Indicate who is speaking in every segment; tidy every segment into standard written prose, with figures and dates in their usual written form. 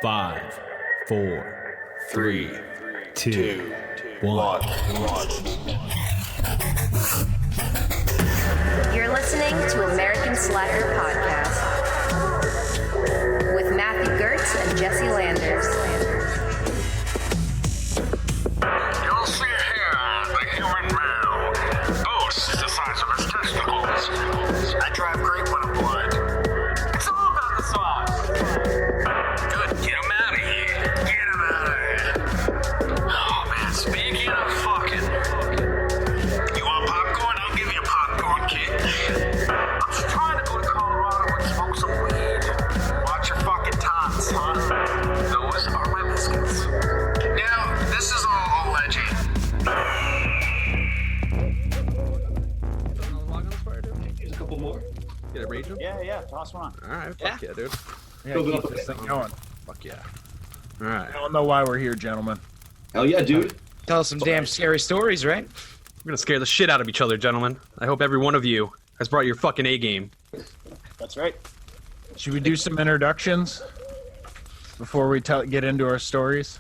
Speaker 1: 5, 4, 3, 2, 1.
Speaker 2: You're listening to American Slacker Podcast with Matthew Gertz and Jesse Landers.
Speaker 3: You'll see here the human male boasts the size of his testicles. I drive great when I'm blind. It's all about the sauce. Good, get him out of here. Get him out of here. Oh man, speaking of fucking, you want popcorn? I'll give you a popcorn kit. I'm just trying to go to Colorado and smoke some weed. Watch your fucking tots, huh? Those are my biscuits. Now, this is all alleged.
Speaker 4: Just a couple more.
Speaker 5: Get it, Rachel?
Speaker 6: Yeah, toss one on.
Speaker 5: All right, fuck yeah, dude.
Speaker 7: Yeah,
Speaker 4: Build it
Speaker 7: keep
Speaker 4: up
Speaker 7: this
Speaker 4: a bit.
Speaker 7: thing going.
Speaker 5: Fuck yeah. All right.
Speaker 7: I don't know why we're here, gentlemen.
Speaker 4: Hell yeah, dude.
Speaker 6: Tell us some damn scary stories, right?
Speaker 5: We're gonna scare the shit out of each other, gentlemen. I hope every one of you has brought your fucking A game.
Speaker 6: That's right.
Speaker 7: Should we do some introductions before we get into our stories?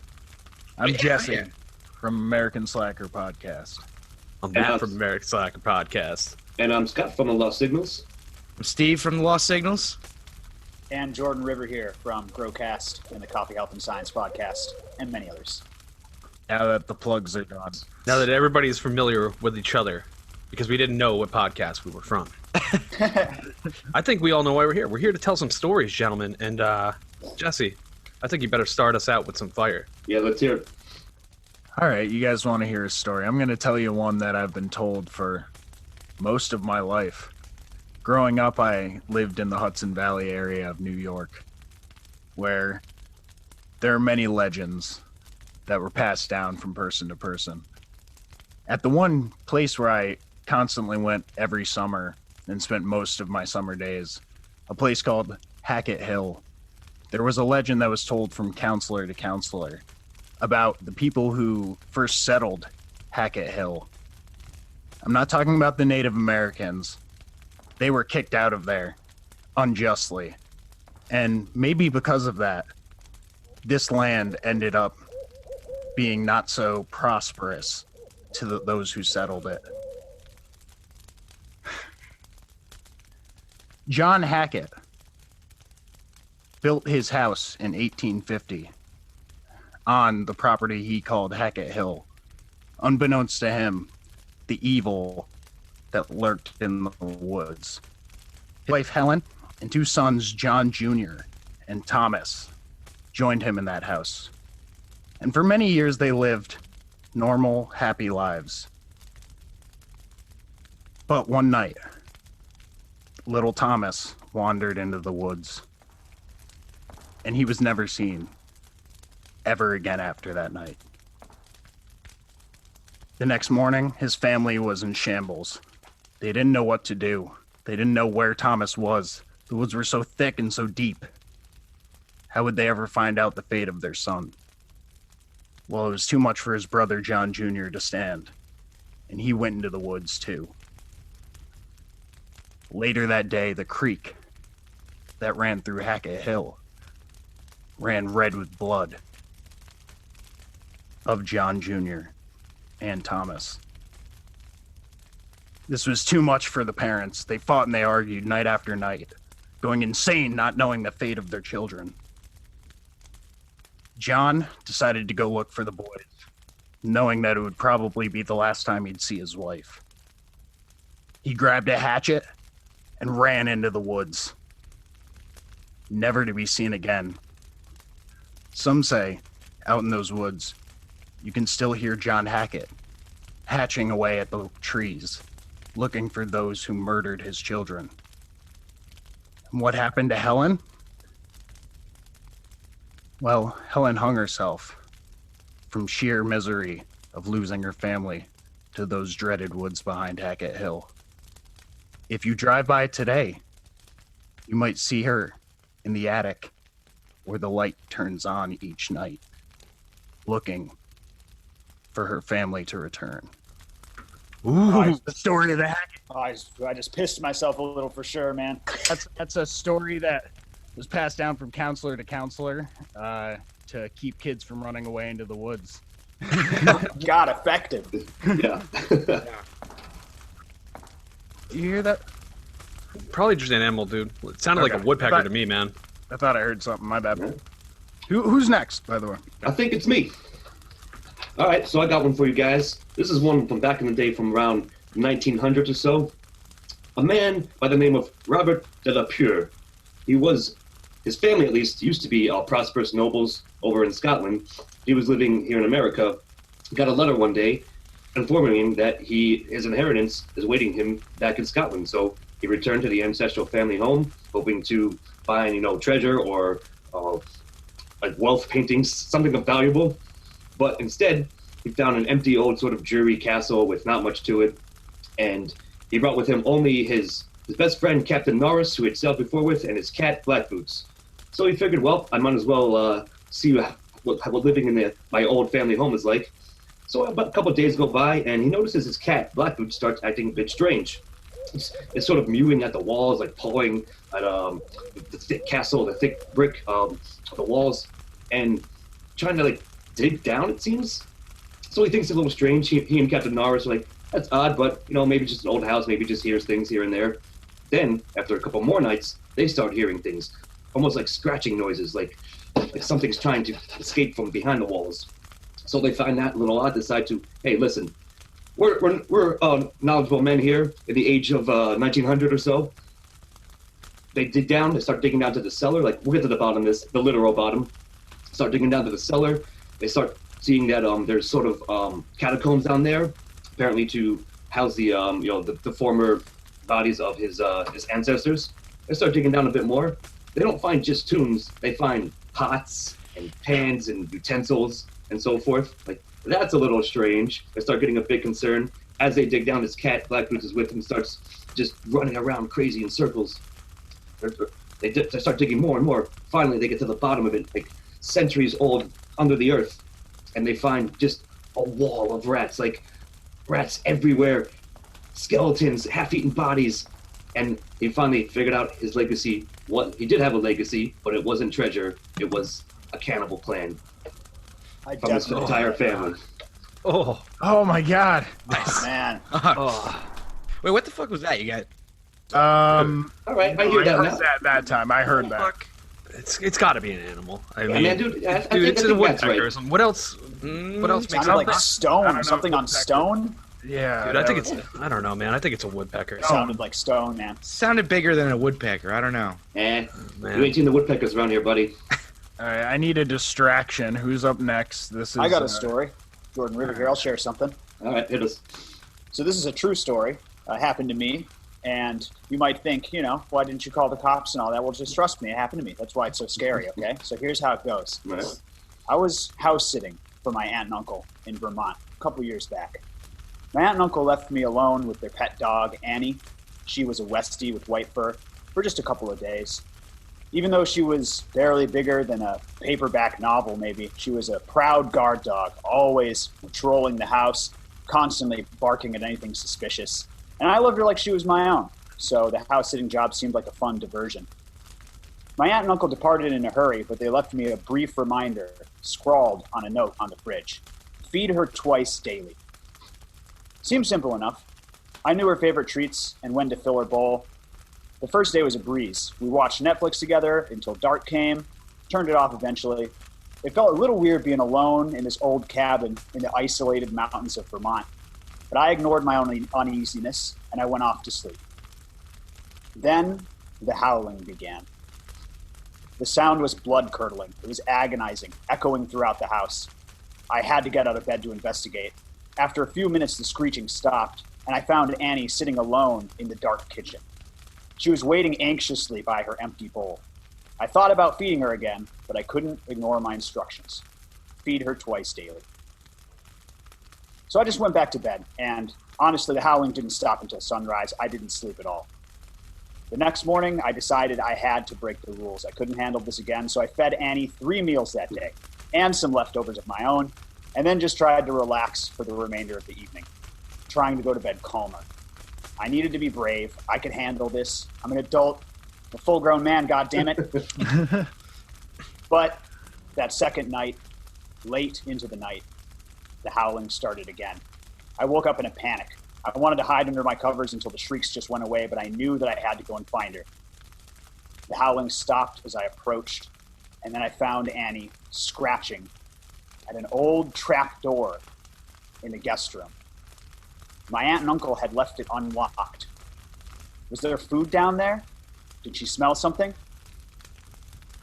Speaker 7: I'm Jesse from American Slacker Podcast.
Speaker 5: I'm
Speaker 4: And
Speaker 5: Matt
Speaker 4: us.
Speaker 5: from American Slacker Podcast.
Speaker 4: And I'm Scott from the Lost Signals.
Speaker 6: I'm Steve from the Lost Signals.
Speaker 8: And Jordan River here from Growcast and the Coffee Health and Science Podcast, and many others.
Speaker 7: Now that the plugs are done.
Speaker 5: Now that everybody is familiar with each other, because we didn't know what podcast we were from. I think we all know why we're here. We're here to tell some stories, gentlemen. And Jesse, I think you better start us out with some fire.
Speaker 4: Yeah, let's hear it.
Speaker 7: All right, you guys want to hear a story. I'm going to tell you one that I've been told for most of my life. Growing up, I lived in the Hudson Valley area of New York, where there are many legends that were passed down from person to person. At the one place where I constantly went every summer and spent most of my summer days, a place called Hackett Hill, there was a legend that was told from counselor to counselor about the people who first settled Hackett Hill. I'm not talking about the Native Americans. They were kicked out of there unjustly. And maybe because of that, this land ended up being not so prosperous to those who settled it. John Hackett built his house in 1850 on the property he called Hackett Hill. Unbeknownst to him, the evil that lurked in the woods. His wife Helen and two sons, John Jr. and Thomas, joined him in that house. And for many years they lived normal, happy lives. But one night, little Thomas wandered into the woods, and he was never seen ever again after that night. The next morning, his family was in shambles. They didn't know what to do. They didn't know where Thomas was. The woods were so thick and so deep. How would they ever find out the fate of their son? Well, it was too much for his brother John Jr. to stand, and he went into the woods too. Later that day, the creek that ran through Hackett Hill ran red with blood of John Jr. and Thomas. This was too much for the parents. They fought and they argued night after night, going insane not knowing the fate of their children. John decided to go look for the boys, knowing that it would probably be the last time he'd see his wife. He grabbed a hatchet and ran into the woods, never to be seen again. Some say, out in those woods, you can still hear John Hackett hatching away at the trees, looking for those who murdered his children. And what happened to Helen? Well, Helen hung herself from sheer misery of losing her family to those dreaded woods behind Hackett Hill. If you drive by today, you might see her in the attic where the light turns on each night, looking for her family to return.
Speaker 8: Ooh.
Speaker 7: The story of the Hackett.
Speaker 8: I just pissed myself a little for sure, man.
Speaker 7: That's a story that was passed down from counselor to counselor to keep kids from running away into the woods.
Speaker 8: God, effective.
Speaker 4: Yeah.
Speaker 7: You hear that?
Speaker 5: Probably just an animal, dude. It sounded like a
Speaker 7: Okay.
Speaker 5: woodpecker
Speaker 7: But-
Speaker 5: to me, man.
Speaker 7: I thought I heard something. My bad. Who's next, by the way?
Speaker 4: I think it's me. All right, so I got one for you guys. This is one from back in the day, from around 1900 or so. A man by the name of Robert de la Pure. His family at least, used to be prosperous nobles over in Scotland. He was living here in America. Got a letter one day informing him that his inheritance is awaiting him back in Scotland. So he returned to the ancestral family home, hoping to find, treasure or like wealth paintings, something of valuable. But instead, he found an empty old sort of dreary castle with not much to it. And he brought with him only his best friend, Captain Norris, who he had sailed before with, and his cat, Black Boots. So he figured, well, I might as well see what living in my old family home is like. So about a couple of days go by, and he notices his cat, Black Boots, starts acting a bit strange. It's sort of mewing at the walls, like pawing at the thick castle, the thick brick of the walls, and trying to like dig down, it seems. So he thinks it's a little strange. He and Captain Norris are like, that's odd, but maybe just an old house, maybe just hears things here and there. Then, after a couple more nights, they start hearing things, almost like scratching noises, like something's trying to escape from behind the walls. So they find that a little odd, decide to, hey, listen, we're knowledgeable men here in the age of 1900 or so. They dig down, they start digging down to the cellar, like we'll get to the bottom of this, the literal bottom. Start digging down to the cellar. They start seeing that there's sort of catacombs down there, apparently to house the the former bodies of his ancestors. They start digging down a bit more. They don't find just tombs. They find pots and pans and utensils and so forth. Like, that's a little strange. They start getting a bit concerned. As they dig down, his cat, Black Boots, is with him, starts just running around crazy in circles. They start digging more and more. Finally, they get to the bottom of it, like centuries old, under the earth. And they find just a wall of rats, like rats everywhere, skeletons, half-eaten bodies. And he finally figured out his legacy. He did have a legacy, but it wasn't treasure. It was a cannibal clan from his entire family.
Speaker 5: Oh,
Speaker 7: my God.
Speaker 8: Man.
Speaker 6: Wait, what the fuck was that? You got?
Speaker 4: All right, I hear that now.
Speaker 7: That time. I heard that.
Speaker 5: it's got to be an animal. I mean,
Speaker 4: Man, dude, I
Speaker 5: dude,
Speaker 4: think
Speaker 5: it's a
Speaker 4: that's
Speaker 5: woodpecker.
Speaker 4: right.
Speaker 5: What else? What else makes
Speaker 8: Sounded
Speaker 5: it
Speaker 8: like stone. Something on
Speaker 7: woodpecker.
Speaker 8: stone.
Speaker 7: Yeah.
Speaker 5: Dude, I think it's. I don't know, man. I think it's a woodpecker.
Speaker 8: Sounded like stone, man.
Speaker 6: Sounded bigger than a woodpecker. I don't know.
Speaker 4: Man,
Speaker 5: Man.
Speaker 4: you ain't seen the woodpeckers around here, buddy.
Speaker 7: All right, I need a distraction. Who's up next? This is.
Speaker 8: I got a story. Jordan River here. I'll share something.
Speaker 4: All right, hit us.
Speaker 8: So this is a true story. Happened to me. And you might think, why didn't you call the cops and all that? Well, just trust me. It happened to me. That's why it's so scary, okay? So here's how it goes.
Speaker 4: Right.
Speaker 8: I was house sitting for my aunt and uncle in Vermont a couple years back. My aunt and uncle left me alone with their pet dog, Annie. She was a Westie with white fur for just a couple of days. Even though she was barely bigger than a paperback novel, maybe, she was a proud guard dog, always patrolling the house, constantly barking at anything suspicious. And I loved her like she was my own, so the house-sitting job seemed like a fun diversion. My aunt and uncle departed in a hurry, but they left me a brief reminder, scrawled on a note on the fridge. Feed her twice daily. Seemed simple enough. I knew her favorite treats and when to fill her bowl. The first day was a breeze. We watched Netflix together until dark came, turned it off eventually. It felt a little weird being alone in this old cabin in the isolated mountains of Vermont. But I ignored my own uneasiness, and I went off to sleep. Then the howling began. The sound was blood-curdling. It was agonizing, echoing throughout the house. I had to get out of bed to investigate. After a few minutes, the screeching stopped, and I found Annie sitting alone in the dark kitchen. She was waiting anxiously by her empty bowl. I thought about feeding her again, but I couldn't ignore my instructions. Feed her twice daily. So I just went back to bed, and honestly, the howling didn't stop until sunrise. I didn't sleep at all. The next morning, I decided I had to break the rules. I couldn't handle this again, so I fed Annie 3 meals that day, and some leftovers of my own, and then just tried to relax for the remainder of the evening, trying to go to bed calmer. I needed to be brave. I could handle this. I'm an adult. a full-grown man, goddammit. But that second night, late into the night, the howling started again. I woke up in a panic. I wanted to hide under my covers until the shrieks just went away, but I knew that I had to go and find her. The howling stopped as I approached, and then I found Annie scratching at an old trap door in the guest room. My aunt and uncle had left it unlocked. Was there food down there? Did she smell something?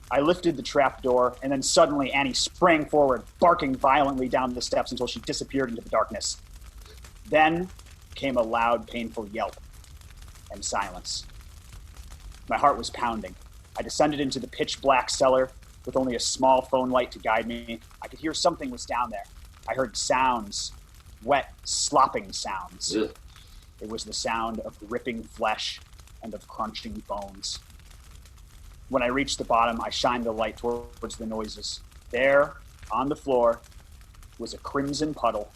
Speaker 8: I lifted the trap door, and then suddenly Annie sprang forward, barking violently down the steps until she disappeared into the darkness. Then came a loud, painful yelp and silence. My heart was pounding. I descended into the pitch-black cellar with only a small phone light to guide me. I could hear something was down there. I heard sounds, wet, slopping sounds.
Speaker 4: Ugh.
Speaker 8: It was the sound of ripping flesh and of crunching bones. When I reached the bottom, I shined the light towards the noises. There, on the floor, was a crimson puddle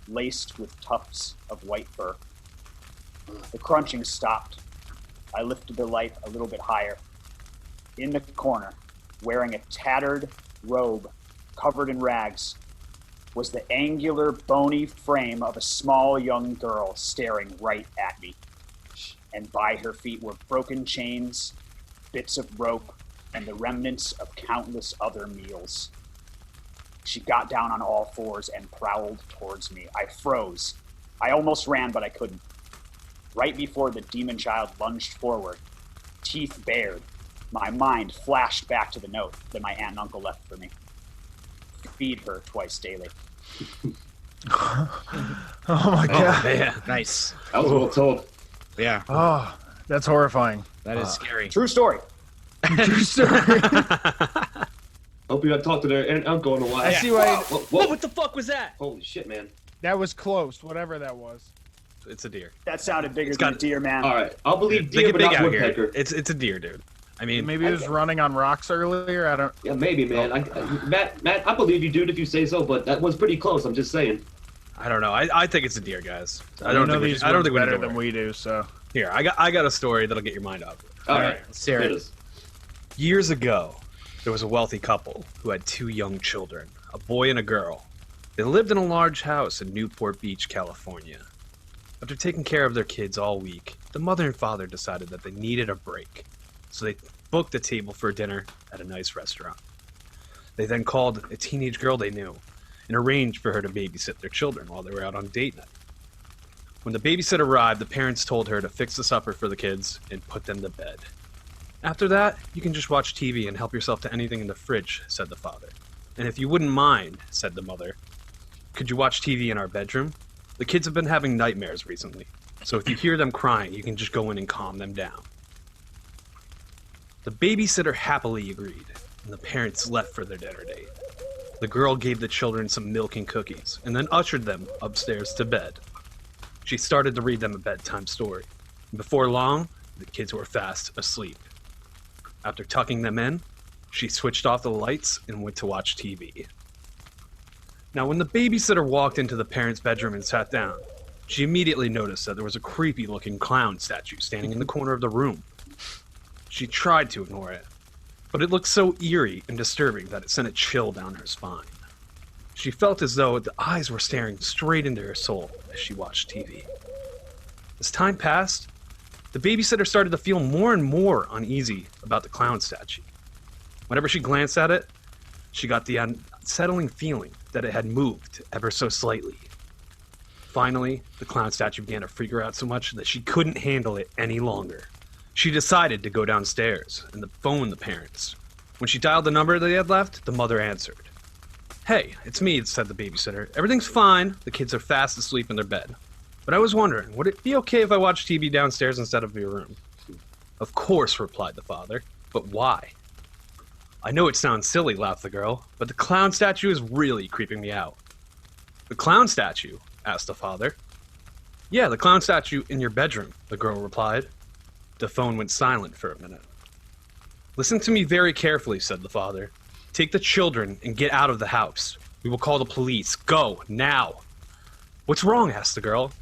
Speaker 8: laced with tufts of white fur. The crunching stopped. I lifted the light a little bit higher. In the corner, wearing a tattered robe covered in rags, was the angular, bony frame of a small young girl staring right at me. And by her feet were broken chains, bits of rope, and the remnants of countless other meals. She got down on all fours and prowled towards me. I froze. I almost ran, but I couldn't. Right before the demon child lunged forward, teeth bared, my mind flashed back to the note that my aunt and uncle left for me. Feed her twice daily.
Speaker 7: Oh my god.
Speaker 5: Man.
Speaker 6: Nice.
Speaker 4: That was well told.
Speaker 6: Yeah,
Speaker 7: Oh, that's horrifying.
Speaker 6: that is scary.
Speaker 8: True story.
Speaker 7: True story.
Speaker 4: Hope you had talked to their aunt and uncle in a while.
Speaker 7: I see why
Speaker 5: What the fuck was that?
Speaker 4: Holy shit, man.
Speaker 7: that was close, whatever that was.
Speaker 5: It's a deer.
Speaker 8: That sounded bigger
Speaker 5: It's
Speaker 8: than a
Speaker 5: got-
Speaker 8: deer, man.
Speaker 4: All right, I'll believe
Speaker 5: They
Speaker 4: deer,
Speaker 5: get
Speaker 4: but
Speaker 5: big
Speaker 4: not
Speaker 5: out here.
Speaker 4: woodpecker.
Speaker 5: It's a deer, dude. I mean,
Speaker 7: Maybe he was running on rocks earlier. I don't.
Speaker 4: Yeah, maybe, man. Matt, I believe you, dude, if you say so, but that was pretty close. I'm just saying.
Speaker 5: I don't know. I think it's a deer, guys. I
Speaker 7: You
Speaker 5: don't
Speaker 7: know
Speaker 5: think
Speaker 7: these
Speaker 5: I don't
Speaker 7: ones
Speaker 5: think we need
Speaker 7: better
Speaker 5: to
Speaker 7: than
Speaker 5: worry.
Speaker 7: we do. So
Speaker 5: Here, I got a story that'll get your mind up.
Speaker 4: All right,
Speaker 6: let's hear
Speaker 4: hit
Speaker 6: it.
Speaker 4: us.
Speaker 5: Years ago, there was a wealthy couple who had two young children, a boy and a girl. They lived in a large house in Newport Beach, California. After taking care of their kids all week, the mother and father decided that they needed a break, so they booked a table for dinner at a nice restaurant. They then called a teenage girl they knew and arranged for her to babysit their children while they were out on date night. When the babysitter arrived, the parents told her to fix the supper for the kids and put them to bed. After that, you can just watch TV and help yourself to anything in the fridge, said the father. And if you wouldn't mind, said the mother, could you watch TV in our bedroom? The kids have been having nightmares recently, so if you hear them crying, you can just go in and calm them down. The babysitter happily agreed, and the parents left for their dinner date. The girl gave the children some milk and cookies, and then ushered them upstairs to bed. She started to read them a bedtime story. And before long, the kids were fast asleep. After tucking them in, she switched off the lights and went to watch TV. Now, when the babysitter walked into the parents' bedroom and sat down, she immediately noticed that there was a creepy-looking clown statue standing in the corner of the room. She tried to ignore it, but it looked so eerie and disturbing that it sent a chill down her spine. She felt as though the eyes were staring straight into her soul as she watched TV. As time passed, the babysitter started to feel more and more uneasy about the clown statue. Whenever she glanced at it, she got the unsettling feeling that it had moved ever so slightly. Finally, the clown statue began to freak her out so much that she couldn't handle it any longer. She decided to go downstairs and phone the parents. When she dialed the number they had left, the mother answered. "Hey, it's me," said the babysitter. "Everything's fine. The kids are fast asleep in their bed. But I was wondering, would it be okay if I watched TV downstairs instead of your room?" "Of course," replied the father. "But why?" "I know it sounds silly," laughed the girl, "but the clown statue is really creeping me out." "The clown statue?" asked the father. "Yeah, the clown statue in your bedroom," the girl replied. The phone went silent for a minute. "Listen to me very carefully," said the father. "Take the children and get out of the house. We will call the police. Go, now." "What's wrong?" asked the girl.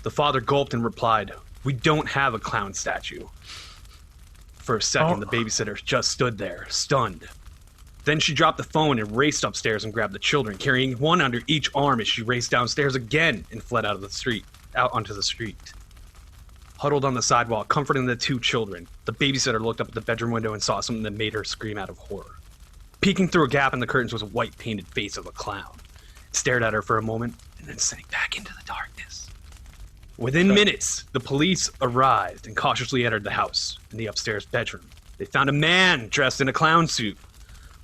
Speaker 5: The father gulped and replied, "We don't have a clown statue." For a second, the babysitter just stood there, stunned. Then she dropped the phone and raced upstairs and grabbed the children, carrying one under each arm as she raced downstairs again and fled out onto the street. Huddled on the sidewalk, comforting the two children, the babysitter looked up at the bedroom window and saw something that made her scream out of horror. Peeking through a gap in the curtains was a white painted face of a clown. It stared at her for a moment and then sank back into the darkness. Within minutes, the police arrived and cautiously entered the house. In the upstairs bedroom, they found a man dressed in a clown suit.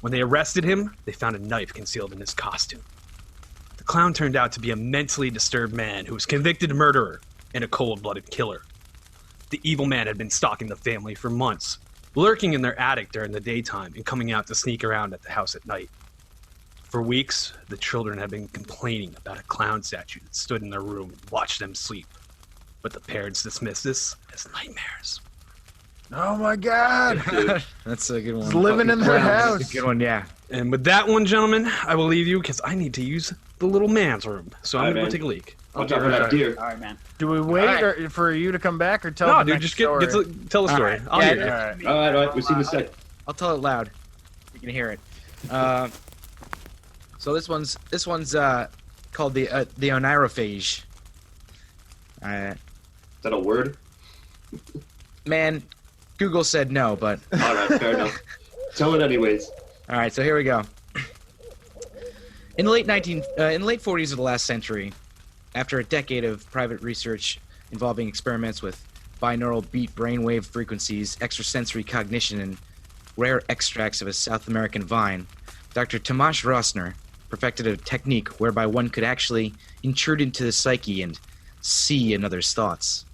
Speaker 5: When they arrested him, they found a knife concealed in his costume. The clown turned out to be a mentally disturbed man who was convicted murderer and a cold-blooded killer. The evil man had been stalking the family for months, lurking in their attic during the daytime and coming out to sneak around at the house at night. For weeks, the children had been complaining about a clown statue that stood in their room and watched them sleep. But the parents dismissed this as nightmares.
Speaker 7: Oh my God!
Speaker 6: That's a good one.
Speaker 7: He's living in their house.
Speaker 6: That's a good one, yeah.
Speaker 5: And with that one, gentlemen, I will leave you because I need to use the little man's room. So I'm going to go take a leak.
Speaker 4: Watch out for that deer.
Speaker 8: All right, man.
Speaker 7: Do we wait for you to come back or tell
Speaker 5: No,
Speaker 7: the
Speaker 5: dude,
Speaker 7: next
Speaker 5: just
Speaker 7: story?
Speaker 5: tell the story.
Speaker 6: Right.
Speaker 5: I'll
Speaker 6: Yeah,
Speaker 5: hear it.
Speaker 7: All right.
Speaker 4: All right. We'll see you in a sec.
Speaker 6: I'll tell it loud. You can hear it. So this one's called the oneirophage.
Speaker 4: Is that a word?
Speaker 6: Man, Google said no, but
Speaker 4: All right, fair enough. Tell it anyways.
Speaker 6: all right. So here we go. In the late 40s of the last century, after a decade of private research involving experiments with binaural beat brainwave frequencies, extrasensory cognition, and rare extracts of a South American vine, Dr. Tomasz Rosner perfected a technique whereby one could actually intrude into the psyche and see another's thoughts.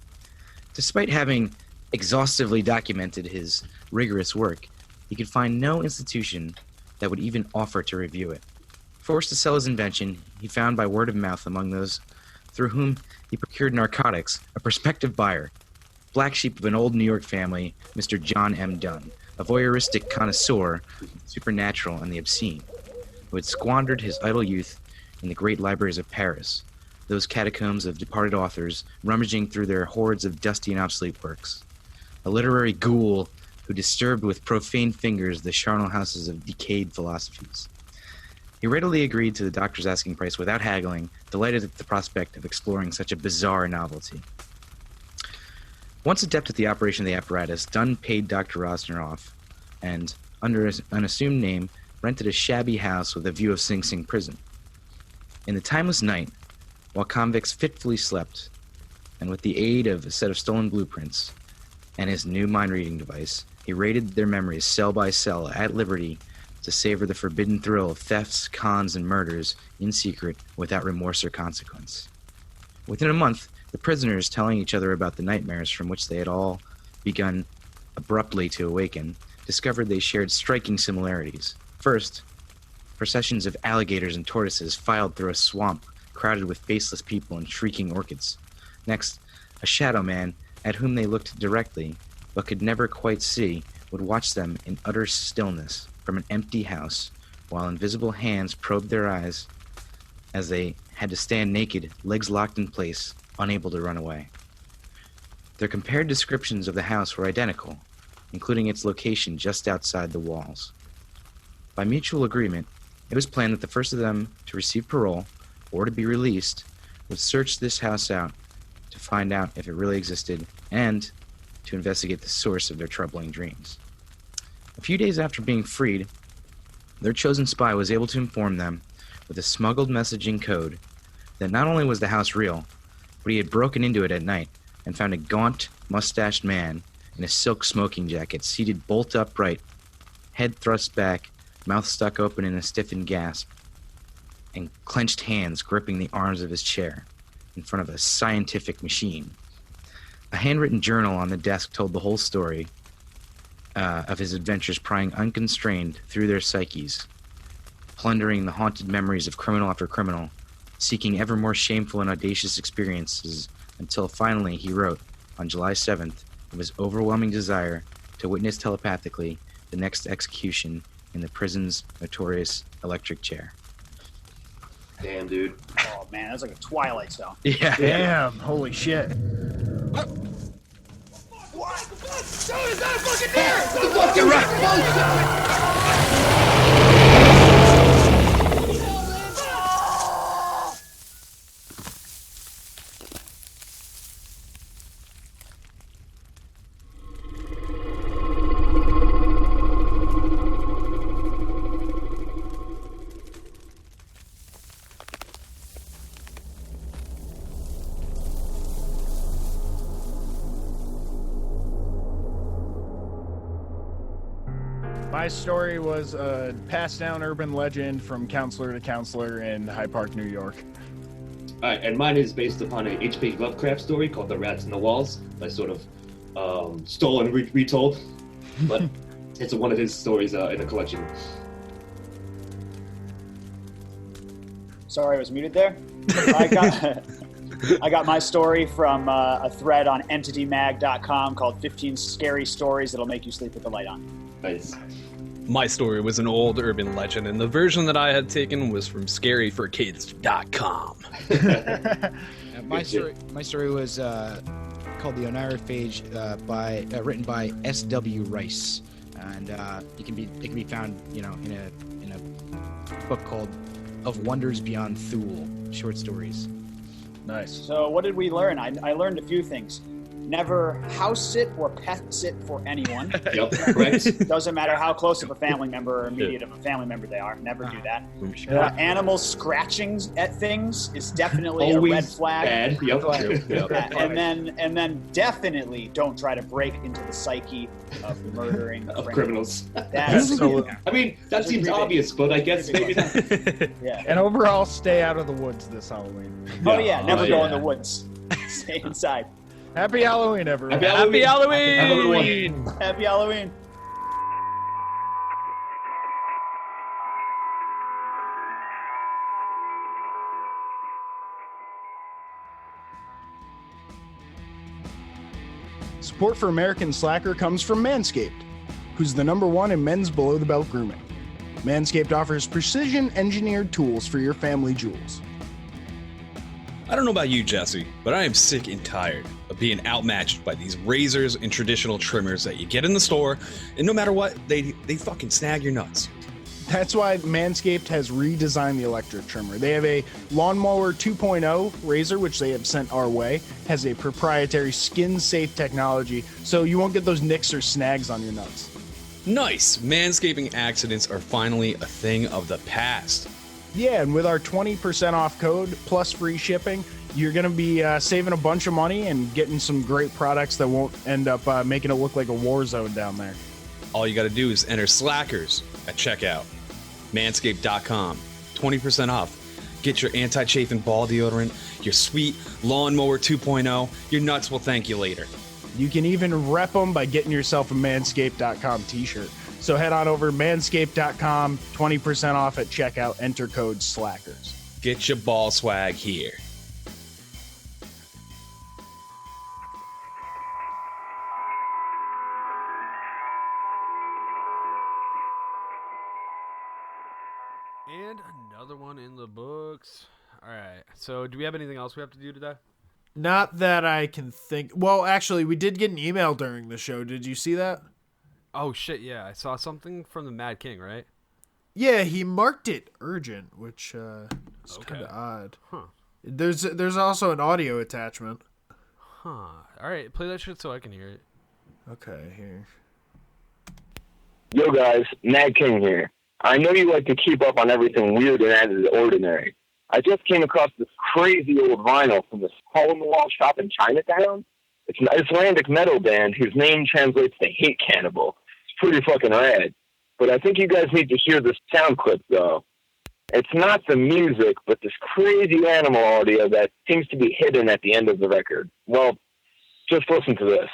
Speaker 6: Despite having exhaustively documented his rigorous work, he could find no institution that would even offer to review it. Forced to sell his invention, he found by word of mouth among those through whom he procured narcotics a prospective buyer, black sheep of an old New York family, Mr. John M. Dunn, a voyeuristic connoisseur of the supernatural and the obscene, who had squandered his idle youth in the great libraries of Paris, those catacombs of departed authors rummaging through their hordes of dusty and obsolete works. A literary ghoul who disturbed with profane fingers the charnel houses of decayed philosophies. He readily agreed to the doctor's asking price without haggling, delighted at the prospect of exploring such a bizarre novelty. Once adept at the operation of the apparatus, Dunn paid Dr. Rosner off, and, under an assumed name, rented a shabby house with a view of Sing Sing prison. In the timeless night, while convicts fitfully slept, and with the aid of a set of stolen blueprints and his new mind-reading device, he raided their memories cell by cell at liberty to savor the forbidden thrill of thefts, cons, and murders in secret without remorse or consequence. Within a month, the prisoners, telling each other about the nightmares from which they had all begun abruptly to awaken, discovered they shared striking similarities. First, processions of alligators and tortoises filed through a swamp crowded with faceless people and shrieking orchids. Next, a shadow man, at whom they looked directly, but could never quite see, would watch them in utter stillness from an empty house, while invisible hands probed their eyes as they had to stand naked, legs locked in place, unable to run away. Their compared descriptions of the house were identical, including its location just outside the walls. By mutual agreement, it was planned that the first of them to receive parole, or to be released, would search this house out to find out if it really existed and to investigate the source of their troubling dreams. A few days after being freed, their chosen spy was able to inform them with a smuggled messaging code that not only was the house real, but he had broken into it at night and found a gaunt, mustached man in a silk smoking jacket seated bolt upright, head thrust back, mouth stuck open in a stiffened gasp, and clenched hands gripping the arms of his chair in front of a scientific machine. A handwritten journal on the desk told the whole story of his adventures prying unconstrained through their psyches, plundering the haunted memories of criminal after criminal, seeking ever more shameful and audacious experiences, until finally he wrote, on July 7th, of his overwhelming desire to witness telepathically the next execution in the prison's notorious electric chair.
Speaker 4: Damn, dude.
Speaker 8: Oh man, that's like a Twilight Zone.
Speaker 6: Yeah.
Speaker 7: Damn, holy shit. My story was a passed down urban legend from counselor to counselor in Hyde Park, New York.
Speaker 4: All right, and mine is based upon a H.P. Lovecraft story called The Rats in the Walls. I sort of stole and retold, but it's one of his stories in a collection.
Speaker 8: Sorry, I was muted there. I got my story from a thread on entitymag.com called 15 Scary Stories That'll Make You Sleep with the Light On.
Speaker 4: Nice.
Speaker 5: My story was an old urban legend, and the version that I had taken was from scaryforkids.com.
Speaker 6: My story was called The Oneirophage, written by S.W. Rice, and it can be found, in a book called Of Wonders Beyond Thule, short stories.
Speaker 7: Nice.
Speaker 8: So what did we learn? I learned a few things. Never house sit or pet sit for anyone.
Speaker 4: Yep, correct.
Speaker 8: Doesn't matter how close of a family member or immediate of a family member they are. Never do that.
Speaker 7: Yeah.
Speaker 8: Animals scratching at things is definitely
Speaker 4: Always
Speaker 8: a red flag.
Speaker 4: bad. Yep.
Speaker 8: And then definitely don't try to break into the psyche of murdering
Speaker 4: Of criminals.
Speaker 8: That's
Speaker 4: I mean, that seems obvious, but I guess maybe not.
Speaker 8: yeah.
Speaker 7: And overall, stay out of the woods this Halloween.
Speaker 8: Oh yeah, never go in
Speaker 5: yeah.
Speaker 8: the woods. Stay inside.
Speaker 7: Happy Halloween, everyone.
Speaker 5: Happy Halloween!
Speaker 4: Have a good one.
Speaker 8: Happy Halloween.
Speaker 7: Support for American Slacker comes from Manscaped, who's the #1 in men's below-the-belt grooming. Manscaped offers precision-engineered tools for your family jewels.
Speaker 5: I don't know about you, Jesse, but I am sick and tired of being outmatched by these razors and traditional trimmers that you get in the store, and no matter what, they fucking snag your nuts.
Speaker 7: That's why Manscaped has redesigned the electric trimmer. They have a Lawnmower 2.0 razor, which they have sent our way, has a proprietary skin-safe technology, so you won't get those nicks or snags on your nuts.
Speaker 5: Nice! Manscaping accidents are finally a thing of the past.
Speaker 7: Yeah, and with our 20% off code plus free shipping, you're going to be saving a bunch of money and getting some great products that won't end up making it look like a war zone down there.
Speaker 5: All you gotta do is enter Slackers at checkout. Manscaped.com. 20% off. Get your anti-chafing ball deodorant, your sweet Lawnmower 2.0. Your nuts will thank you later.
Speaker 7: You can even rep them by getting yourself a Manscaped.com t-shirt. So head on over to Manscaped.com, 20% off at checkout, enter code SLACKERS.
Speaker 5: Get your ball swag here.
Speaker 9: And another one in the books. All right. So, do we have anything else we have to do today?
Speaker 10: Not that I can think. Well, actually, we did get an email during the show. Did you see that?
Speaker 9: Oh shit! Yeah, I saw something from the Mad King, right?
Speaker 10: Yeah, he marked it urgent, which is kind of odd.
Speaker 9: Huh.
Speaker 10: There's also an audio attachment.
Speaker 9: Huh. All right, play that shit so I can hear it.
Speaker 10: Okay, here.
Speaker 11: Yo guys, Mad King here. I know you like to keep up on everything weird and out of the ordinary. I just came across this crazy old vinyl from this hole-in-the-wall shop in Chinatown. It's an Icelandic metal band whose name translates to Hate Cannibal. It's pretty fucking rad. But I think you guys need to hear this sound clip, though. It's not the music, but this crazy animal audio that seems to be hidden at the end of the record. Well, just listen to this.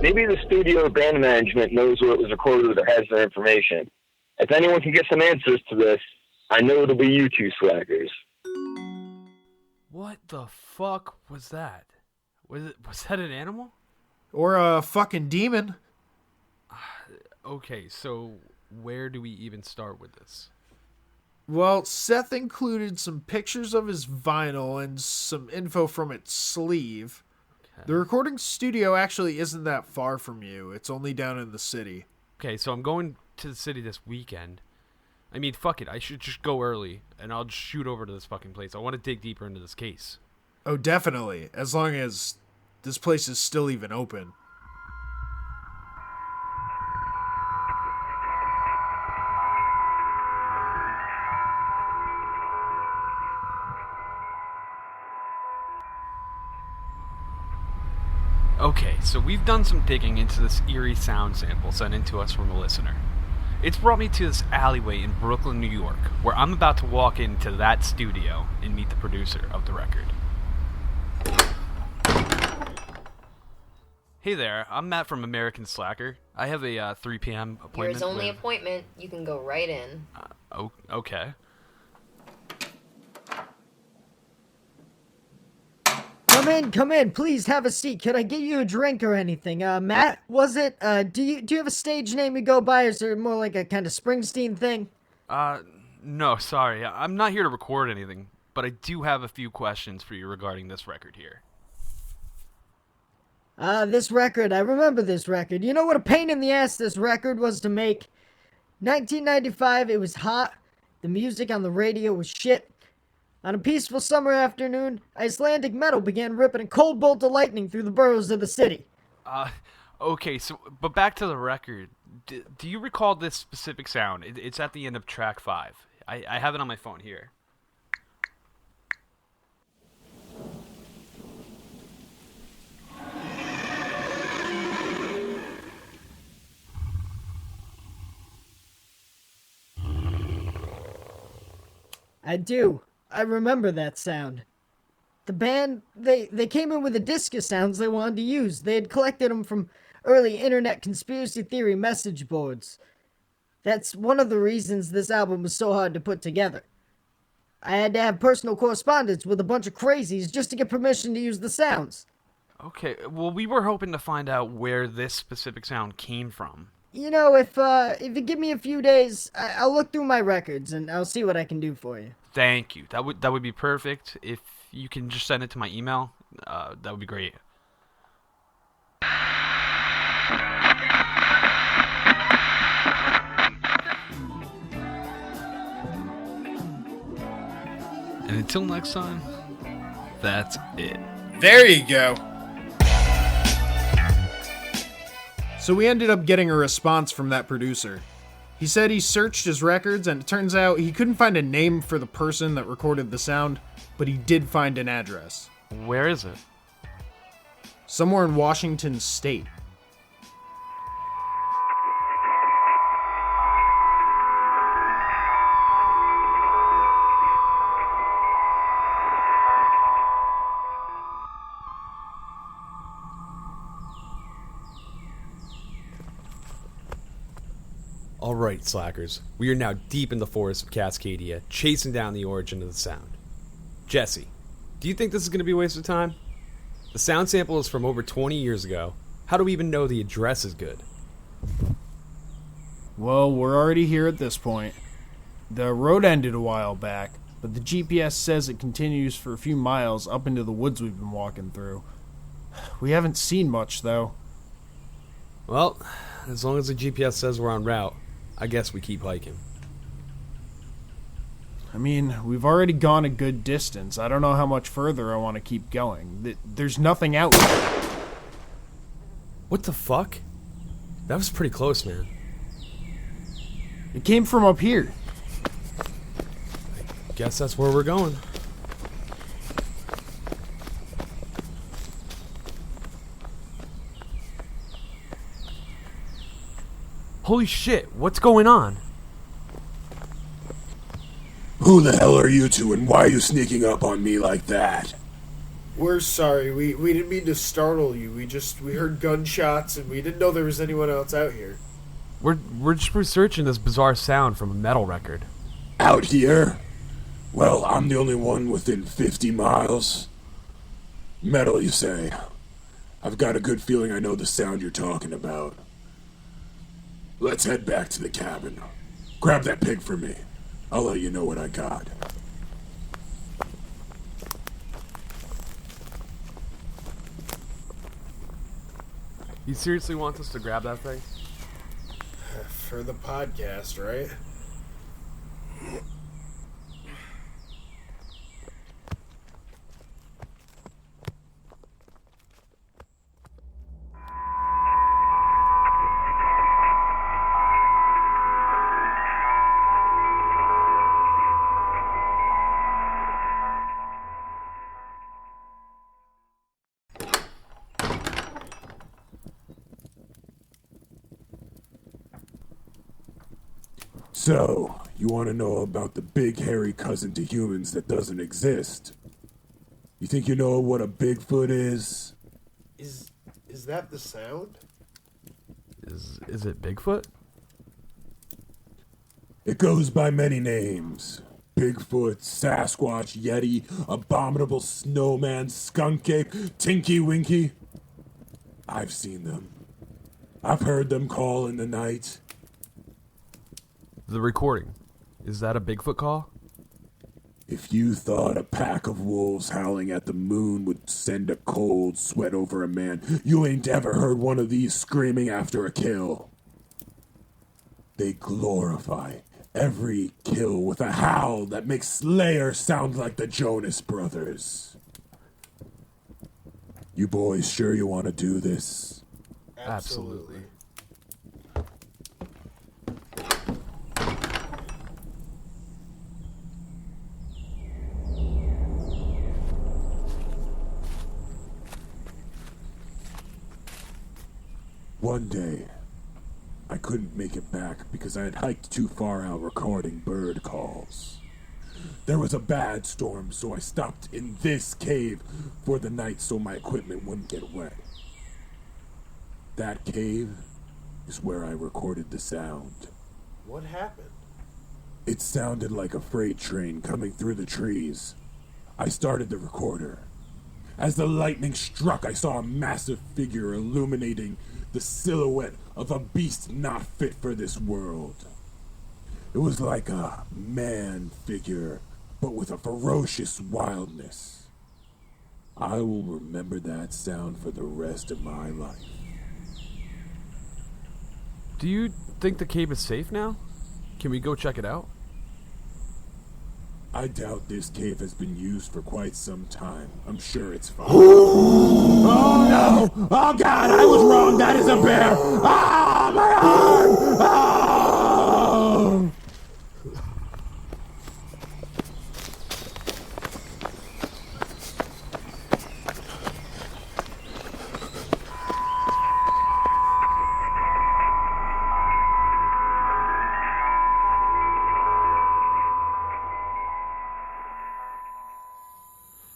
Speaker 11: Maybe the studio or band management knows where it was recorded or has their information. If anyone can get some answers to this, I know it'll be you two slackers.
Speaker 9: What the fuck was that? Was that an animal?
Speaker 10: Or a fucking demon.
Speaker 9: Okay, so where do we even start with this?
Speaker 10: Well, Seth included some pictures of his vinyl and some info from its sleeve.
Speaker 9: Okay.
Speaker 10: The recording studio actually isn't that far from you. It's only down in the city.
Speaker 9: Okay, so I'm going to the city this weekend. I mean, fuck it. I should just go early, and I'll just shoot over to this fucking place. I want to dig deeper into this case.
Speaker 10: Oh, definitely. As long as this place is still even open.
Speaker 9: Okay, so we've done some digging into this eerie sound sample sent in to us from a listener. It's brought me to this alleyway in Brooklyn, New York, where I'm about to walk into that studio and meet the producer of the record. Hey there, I'm Matt from American Slacker. I have a 3 p.m. appointment.
Speaker 2: You're his only
Speaker 9: with...
Speaker 2: appointment. You can go right in.
Speaker 9: Okay.
Speaker 12: Come in, please have a seat. Could I get you a drink or anything? Matt, was it? Do you have a stage name you go by, or is it more like a kind of Springsteen thing?
Speaker 9: No, sorry. I'm not here to record anything, but I do have a few questions for you regarding this record here.
Speaker 12: This record, I remember this record. You know what a pain in the ass this record was to make? 1995, it was hot. The music on the radio was shit. On a peaceful summer afternoon, Icelandic metal began ripping a cold bolt of lightning through the boroughs of the city.
Speaker 9: Okay, but back to the record. Do you recall this specific sound? It's at the end of track 5. I have it on my phone here.
Speaker 12: I do. I remember that sound. The band, they came in with the discus sounds they wanted to use. They had collected them from early internet conspiracy theory message boards. That's one of the reasons this album was so hard to put together. I had to have personal correspondence with a bunch of crazies just to get permission to use the sounds.
Speaker 9: Okay, well, we were hoping to find out where this specific sound came from.
Speaker 12: You know, if you give me a few days, I'll look through my records and I'll see what I can do for you.
Speaker 9: Thank you. That would be perfect. If you can just send it to my email, that would be great. And until next time, that's it.
Speaker 10: There you go. So we ended up getting a response from that producer. He said he searched his records, and it turns out he couldn't find a name for the person that recorded the sound, but he did find an address.
Speaker 9: Where is it?
Speaker 10: Somewhere in Washington State.
Speaker 1: Alright, slackers, we are now deep in the forest of Cascadia, chasing down the origin of the sound. Jesse, do you think this is going to be a waste of time? The sound sample is from over 20 years ago. How do we even know the address is good?
Speaker 10: Well, we're already here at this point. The road ended a while back, but the GPS says it continues for a few miles up into the woods we've been walking through. We haven't seen much, though.
Speaker 1: Well, as long as the GPS says we're en route, I guess we keep hiking.
Speaker 10: I mean, we've already gone a good distance. I don't know how much further I want to keep going. There's nothing out there.
Speaker 1: What the fuck? That was pretty close, man.
Speaker 10: It came from up here.
Speaker 1: I guess that's where we're going.
Speaker 9: Holy shit, what's going on?
Speaker 13: Who the hell are you two, and why are you sneaking up on me like that?
Speaker 10: We're sorry. We didn't mean to startle you. We heard gunshots, and we didn't know there was anyone else out here.
Speaker 1: We're just researching this bizarre sound from a metal record.
Speaker 13: Out here? Well, I'm the only one within 50 miles. Metal, you say? I've got a good feeling I know the sound you're talking about. Let's head back to the cabin. Grab that pig for me. I'll let you know what I got.
Speaker 1: You seriously want us to grab that thing?
Speaker 10: For the podcast, right?
Speaker 13: So, you want to know about the big hairy cousin to humans that doesn't exist? You think you know what a Bigfoot is?
Speaker 10: Is that the sound?
Speaker 1: Is it Bigfoot?
Speaker 13: It goes by many names. Bigfoot, Sasquatch, Yeti, Abominable Snowman, Skunk Ape, Tinky Winky. I've seen them. I've heard them call in the night.
Speaker 1: The recording. Is that a Bigfoot call?
Speaker 13: If you thought a pack of wolves howling at the moon would send a cold sweat over a man, you ain't ever heard one of these screaming after a kill. They glorify every kill with a howl that makes Slayer sound like the Jonas Brothers. You boys sure you want to do this?
Speaker 1: Absolutely.
Speaker 13: One day, I couldn't make it back because I had hiked too far out recording bird calls. There was a bad storm, so I stopped in this cave for the night so my equipment wouldn't get wet. That cave is where I recorded the sound.
Speaker 10: What happened?
Speaker 13: It sounded like a freight train coming through the trees. I started the recorder. As the lightning struck, I saw a massive figure illuminating the silhouette of a beast not fit for this world. It was like a man figure, but with a ferocious wildness. I will remember that sound for the rest of my life.
Speaker 1: Do you think the cave is safe now? Can we go check it out?
Speaker 13: I doubt this cave has been used for quite some time. I'm sure it's fine. Oh no! Oh god, I was wrong! That is a bear! Ah, my arm! Oh!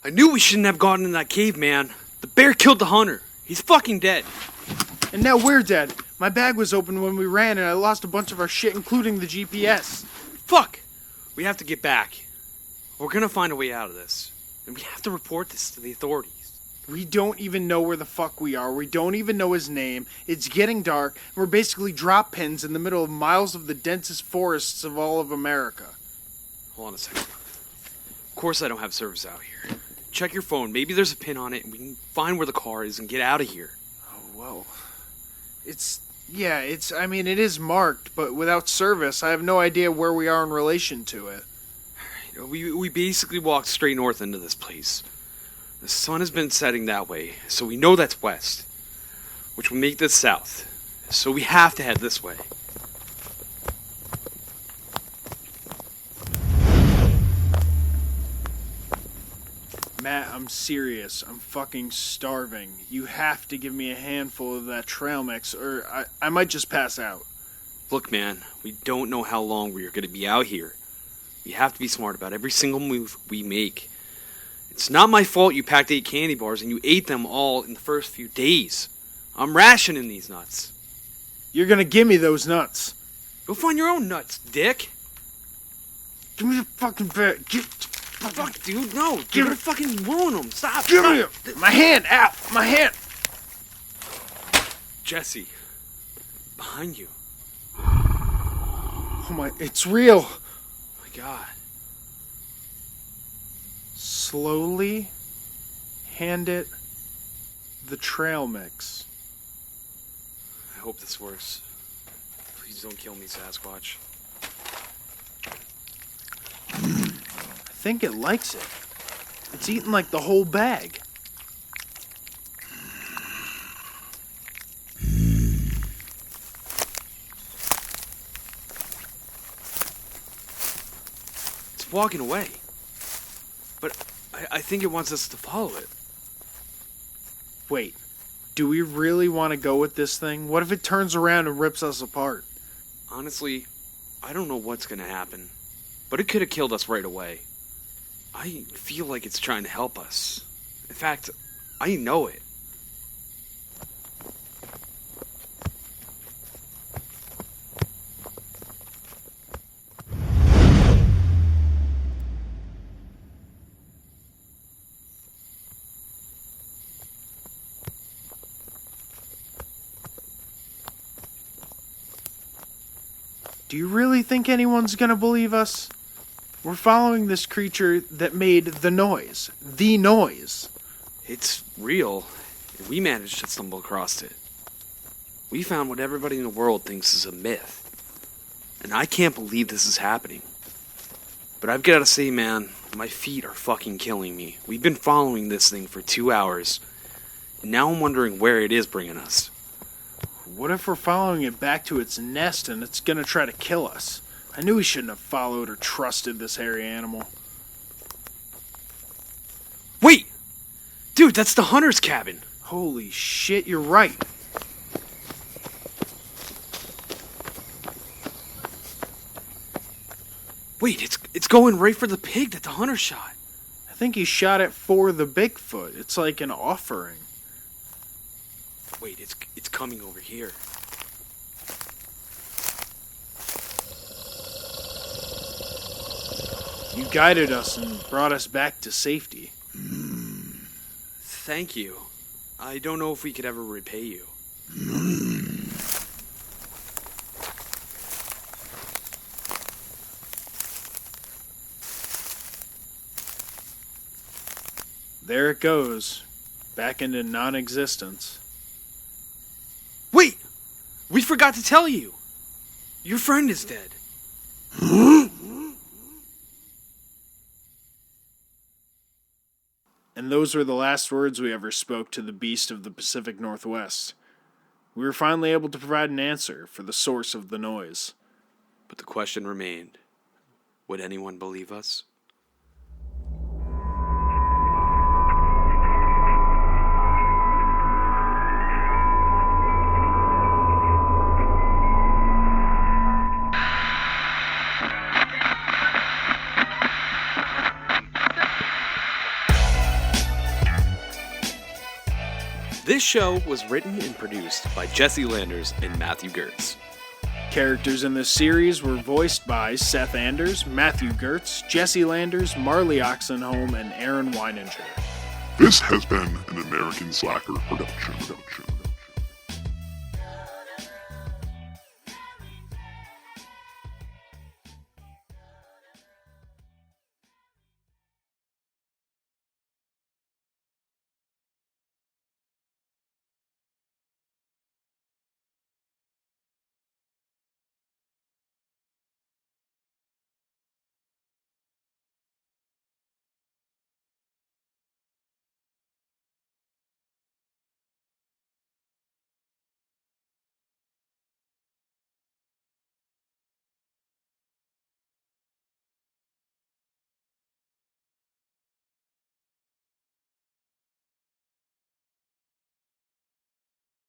Speaker 9: I knew we shouldn't have gotten in that cave, man. The bear killed the hunter. He's fucking dead.
Speaker 10: And now we're dead. My bag was open when we ran and I lost a bunch of our shit, including the GPS.
Speaker 9: Fuck! We have to get back. We're gonna find a way out of this. And we have to report this to the authorities.
Speaker 10: We don't even know where the fuck we are. We don't even know his name. It's getting dark. And we're basically drop pins in the middle of miles of the densest forests of all of America.
Speaker 9: Hold on a second. Of course I don't have service out here. Check your phone. Maybe there's a pin on it and we can find where the car is and get out of here.
Speaker 10: Oh, well. I mean, it is marked, but without service, I have no idea where we are in relation to it.
Speaker 9: We basically walked straight north into this place. The sun has been setting that way, so we know that's west, which will make this south. So we have to head this way.
Speaker 10: Matt, I'm serious. I'm fucking starving. You have to give me a handful of that trail mix, or I might just pass out.
Speaker 9: Look, man, we don't know how long we are going to be out here. We have to be smart about every single move we make. It's not my fault you packed 8 candy bars and you ate them all in the first few days. I'm rationing these nuts.
Speaker 10: You're gonna give me those nuts.
Speaker 1: Go find your own nuts, dick.
Speaker 10: Give me the fucking bag.
Speaker 1: Fuck, dude, no. You're gonna fucking ruin them. Stop.
Speaker 10: Give
Speaker 1: stop.
Speaker 10: me it. My hand, ow, my hand.
Speaker 1: Jesse, behind you.
Speaker 10: Oh my, it's real.
Speaker 1: Oh my God.
Speaker 10: Slowly hand it the trail mix.
Speaker 1: I hope this works. Please don't kill me, Sasquatch.
Speaker 10: I think it likes it. It's eaten like the whole bag.
Speaker 1: It's walking away. But I think it wants us to follow it.
Speaker 10: Wait, do we really want to go with this thing? What if it turns around and rips us apart?
Speaker 1: Honestly, I don't know what's gonna happen. But it could have killed us right away. I feel like it's trying to help us. In fact, I know it.
Speaker 10: Do you really think anyone's gonna believe us? We're following this creature that made the noise. The noise.
Speaker 1: It's real. And we managed to stumble across it. We found what everybody in the world thinks is a myth. And I can't believe this is happening. But I've got to say, man, my feet are fucking killing me. We've been following this thing for 2 hours. And now I'm wondering where it is bringing us.
Speaker 10: What if we're following it back to its nest and it's gonna try to kill us? I knew we shouldn't have followed or trusted this hairy animal.
Speaker 1: Wait! Dude, that's the hunter's cabin!
Speaker 10: Holy shit, you're right.
Speaker 1: Wait, it's going right for the pig that the hunter shot.
Speaker 10: I think he shot it for the Bigfoot. It's like an offering.
Speaker 1: Wait, it's coming over here.
Speaker 10: You guided us and brought us back to safety.
Speaker 1: Thank you. I don't know if we could ever repay you.
Speaker 10: There it goes. Back into non-existence.
Speaker 1: Wait! We forgot to tell you! Your friend is dead.
Speaker 10: And those were the last words we ever spoke to the beast of the Pacific Northwest. We were finally able to provide an answer for the source of the noise.
Speaker 1: But the question remained, would anyone believe us? This show was written and produced by Jesse Landers and Matthew Gertz.
Speaker 10: Characters in this series were voiced by Seth Anders, Matthew Gertz, Jesse Landers, Marley Oxenholm, and Aaron Weininger.
Speaker 13: This has been an American Slacker production.